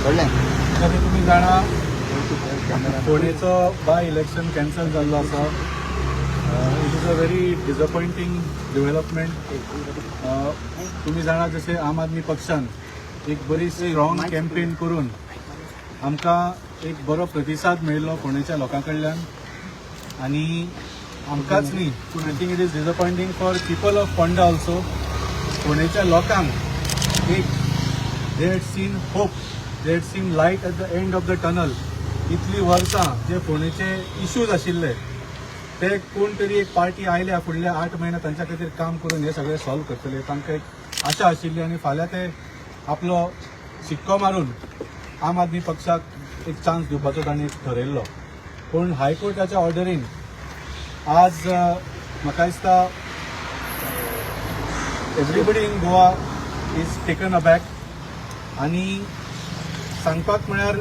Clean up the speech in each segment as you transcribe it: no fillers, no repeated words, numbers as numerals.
तरी तुम्ही जाणा फोंडेचो बाय इलेक्शन कॅन्सल जाल्लो आसा. It is a very disappointing development. तुम्ही जाणा जसे आम आदमी पक्षान एक बरी स्ट्रॉंग कॅम्पेन करून आमकां एक बरो प्रतिसाद मेळिल्लो फोंडेच्या लोकां कडल्यान. आनी आमकांच न्ही पूण I think it is disappointing for people of Ponda also. फोंडेच्या लोकांक एक they had seen hope, they had seen light at the end of the tunnel. इतली वर्सां जे फोंडेचे इश्यूज आशिल्ले ते कोण तरी एक पार्टी आयल्या फुडल्या 8 म्हयने तांच्या खातीर काम करून हे सगळे सॉल्व करतले. तांकां एक आशा आशिल्ली आनी फाल्यां ते आपलो शिक्को मारून आम आदमी पक्षाक एक चान्स दिवपाचो तांणी ठरयल्लो. पूण हायकोर्टाच्या ऑर्डरीन आज म्हाका दिसता everybody in Goa is taken aback. आनी सांगपाक म्हळ्यार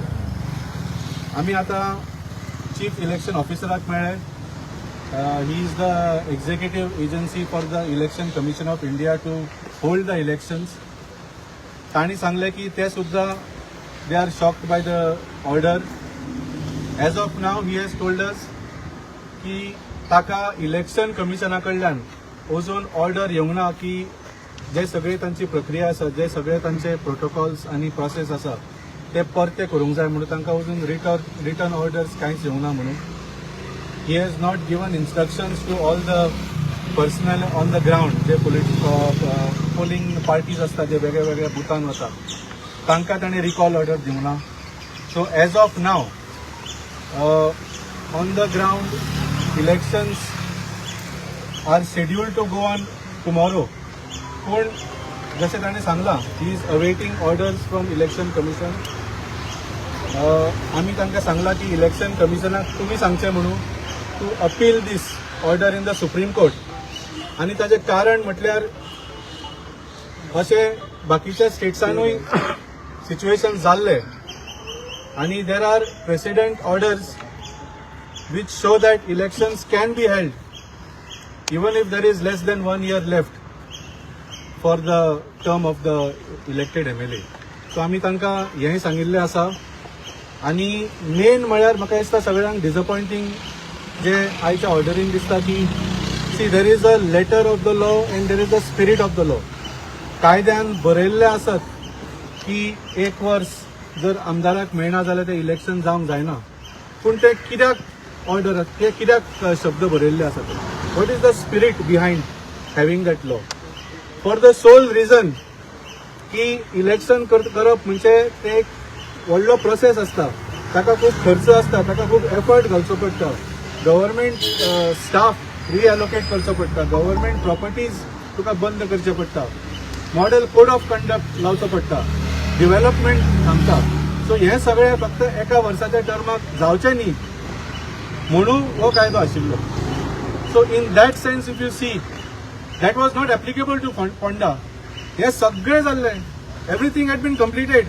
आमी आतां चीफ इलेक्शन ऑफिसराक मेळ्ळे. He is the executive agency for the election commission of India to hold the elections. तांणी सांगलें की ते सुद्दां they are shocked by the order. As of now he has told us की ताका इलेक्शन कमिशना कडल्यान अजून ऑर्डर येवंक ना की जे सगळे तांची प्रक्रिया आसा, जे सगळे तांचे प्रोटोकॉल्स आनी प्रोसेस आसा ते परते करूंक जाय म्हणून तांकां अजून रिटर्न ऑर्डर्स कांयच येवंक ना म्हणून. He has not given instructions to all the personnel on the ground जे पोलिंग पार्टीज आसता जे वेगळ्या वेगळ्या बुथान वता तांकां ताणें रिकॉल ऑर्डर दिवंक ना. So as of now on the ground elections are scheduled to go on tomorrow. पूण जशें ताणें सांगलां he is awaiting orders from election commission. आमी तांकां सांगलां की इलेक्शन कमिशनाक तुमी सांगचें म्हणून to appeal this order in the supreme court. आनी ताचें कारण म्हटल्यार अशें बाकीच्या स्टेट्सांनूय सिच्युएशन जाल्ले आनी there are president orders which show that elections can be held even if there is less than 1 year left for the term of the elected MLA. So आमी तांकां हेंय सांगिल्लें आसा. आनी मेन म्हळ्यार म्हाका दिसता सगळ्यांक डिसअपॉइंटिंग जे आयच्या ऑर्डरीन दिसता की see there is a letter of the law and there is a spirit of the law. कायद्यान बरयल्लें आसत की 1 वर्स जर आमदाराक मेळना जाल्यार तें इलेक्शन जावंक जायना. पूण ते कित्याक ऑर्डर ते कित्याक शब्द बरयल्ले आसात? What is the spirit behind having that law? For the sole reason की इलेक्शन करप म्हणजे ते एक व्हडलो प्रोसेस आसता, ताका खूब खर्च आसता, ताका खूब एफर्ट घालचो पडटा. गव्हर्मेंट स्टाफ रिएलोकेट करचो पडटा, गव्हर्मेंट प्रॉपर्टीज तुका बंद करचे पडटा, मॉडेल कोड ऑफ कंडक्ट लावचो पडटा, डेव्हलपमेंट थांबता. सो हे सगळे फक्त एका वर्साच्या टर्माक जावचे न्ही म्हणून हो कायदो आशिल्लो. So in that sense if you see that was not applicable to Ponda. हे सगळे जाल्ले, एवरीथींग हॅड बीन कंप्लिटेड.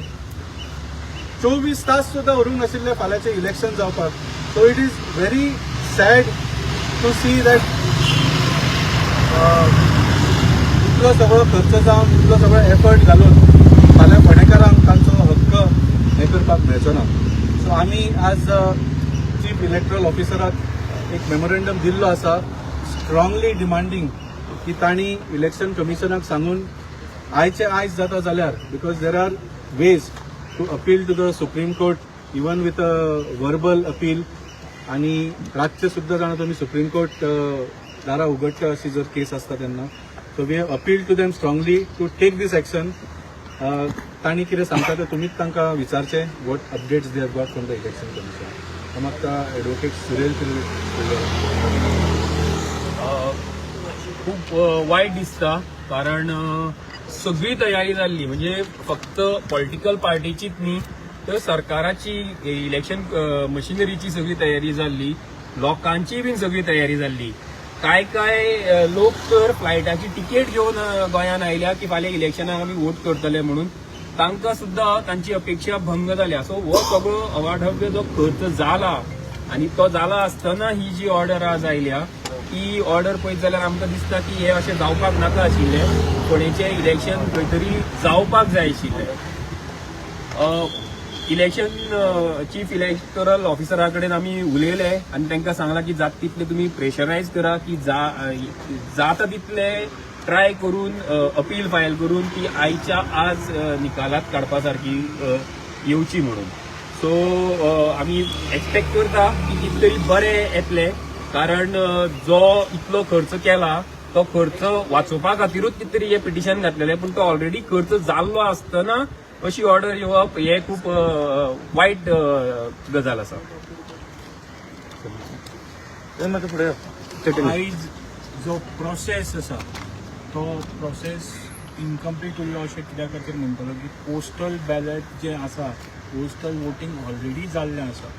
24 तास सुद्दां उरूंक नाशिल्ले फाल्यांचे इलेक्शन जावपाक. So it is very sad to see that इतलो सगळो खर्च जावन इतलो सगळो एफर्ट घालून फाल्यां फोंडेकारांक तांचो हक्क हें करपाक मेळचो ना. सो आमी आज चीफ इलेक्टरल ऑफिसराक एक मेमोरेंडम दिल्लो आसा स्ट्रॉंगली डिमांडींग की तांणी इलेक्शन कमिशनाक सांगून आयचे आयज जाता जाल्यार because there are ways to appeal to the supreme court even with a verbal appeal. आनी रातचे सुद्दां जाणा तुमी सुप्रीम कोर्ट दारां उगडटा अशी जर केस आसता तेन्ना. So we have appeal to them strongly to take this action. तांणी कितें सांगता तें तुमीच तांकां विचारचें what updates they have got from the election commission. म्हाका एडवोकेट सुरेल खूप वायट दिसता कारण सगळी तयारी जाल्ली म्हणजे फक्त पॉलिटिकल पार्टीचीच न्ही तर सरकाराची इलेक्शन मशिनरीची सगळी तयारी जाल्ली, लोकांची बीन सगळी तयारी जाल्ली. काय लोक तर फ्लायटाची तिकेट घेवन गोंयान आयल्या की फाल्यां इलेक्शनाक आमी वोट करतले म्हणून. तांकां सुद्दां तांची अपेक्षा भंग जाल्या. सो हो सगळो अवाढव्य जो खर्च जाला आनी तो जाला आसतना ही जी ऑर्डर आज आयल्या ती ऑर्डर पळयत जाल्यार आमकां दिसता की हे अशें जावपाक नाका आशिल्लें. फोंडेचें इलेक्शन खंय तरी जावपाक जाय आशिल्लें. चीफ इलेक्टोरल ऑफिसरा कडेन आमी उलयले आनी तांकां सांगला की जाता तितले तुमी प्रेशरायज करा की जाता तितले ट्राय करून अपील फायल करून ती आयच्या आज निकालात काडपा सारकी येवची म्हणून. सो आमी एक्सपेक्ट करता की कितें तरी बरें येतले, कारण जो इतलो खर्च केला तो खर्च वाचोवपा खातीरूच कितें तरी हे पिटिशन घातलेलें, पूण तो ऑलरेडी खर्च जाल्लो आसतना अशी ऑर्डर येवप हे खूब वायट गजाल आसा. आयज जो प्रोसेस आसा तो प्रोसेस इनकम्प्लीट उरलो अशें कित्या खातीर म्हणटलो की पोस्टल बॅलेट जे आसा, पोस्टल वोटींग ऑलरेडी जाल्लें आसा.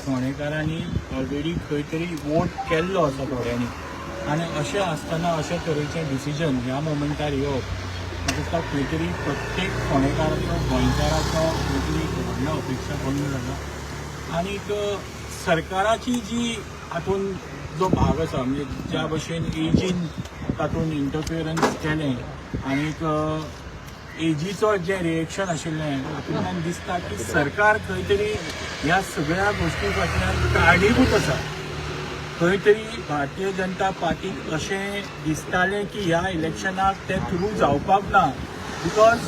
फोंडेकारांनी ऑलरेडी खंय तरी वोट केल्लो आसा थोड्यांनी, आनी अशें आसतना अशे तरेचें डिसिजन ह्या मोमेंटार येवप म्हाका दिसता खंय तरी प्रत्येक फोंडेकाराचो गोंयकाराचो खंय तरी व्हडलो अपेक्षा बंद जाता. आनीक सरकाराची जी हातून जो भाग आसा म्हणजे ज्या भशेन एजीन तातूंत इंटरफियरन्स केलें आनीक एजीचो जे रिएक्शन आशिल्लें तातूंतल्यान दिसता की सरकार खंय तरी ह्या सगळ्या गोश्टी फाटल्यान कारणीभूत आसा. खंय तरी भारतीय जनता पार्टीक अशें दिसतालें की ह्या इलेक्शनाक ते थ्रू जावपाक ना, बिकॉज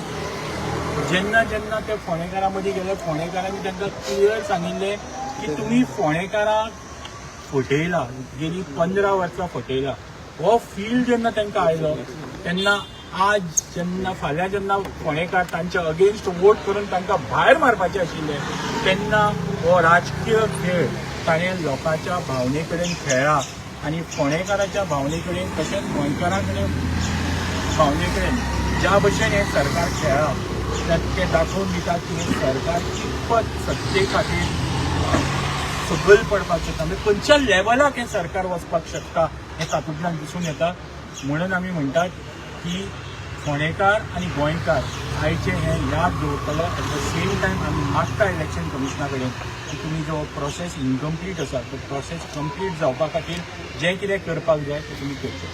जेन्ना जेन्ना ते फोंडेकारां मदीं गेले फोंडेकारांनी तांकां क्लियर सांगिल्लें की तुमी फोंडेकारांक फटयला, गेली 15 वर्सां फटयला. हो फील जेन्ना तांकां आयलो तेन्ना आज जेन्ना फाल्यां जेन्ना फोंडेकार तांच्या अगेन्स्ट वोट करून तांकां भायर मारपाचें आशिल्लें तेन्ना हो राजकीय खेळ ताणें लोकांच्या भावने कडेन खेळ्ळा आनी फोंडेकाराच्या भावने कडेन तशेंच गोंयकारां कडेन भावने कडेन ज्या भशेन हें सरकार खेळ्ळा ते दाखोवन दिता की हें सरकार कितपत सत्ते खातीर सकयल पडपाक शकता, म्हणजे खंयच्या लेवलाक हें सरकार वचपाक शकता हें तातूंतल्यान दिसून येता. म्हणून आमी म्हणटात की फोंडेकार आनी गोंयकार आयचें हें याद दवरतलो. एट द सेम टायम आमी मागता इलेक्शन कमिशना कडेन की तुमी जो प्रोसेस इनकम्प्लीट आसा तो प्रोसेस कंप्लीट जावपा खातीर जें कितें करपाक जाय तें तुमी करचें.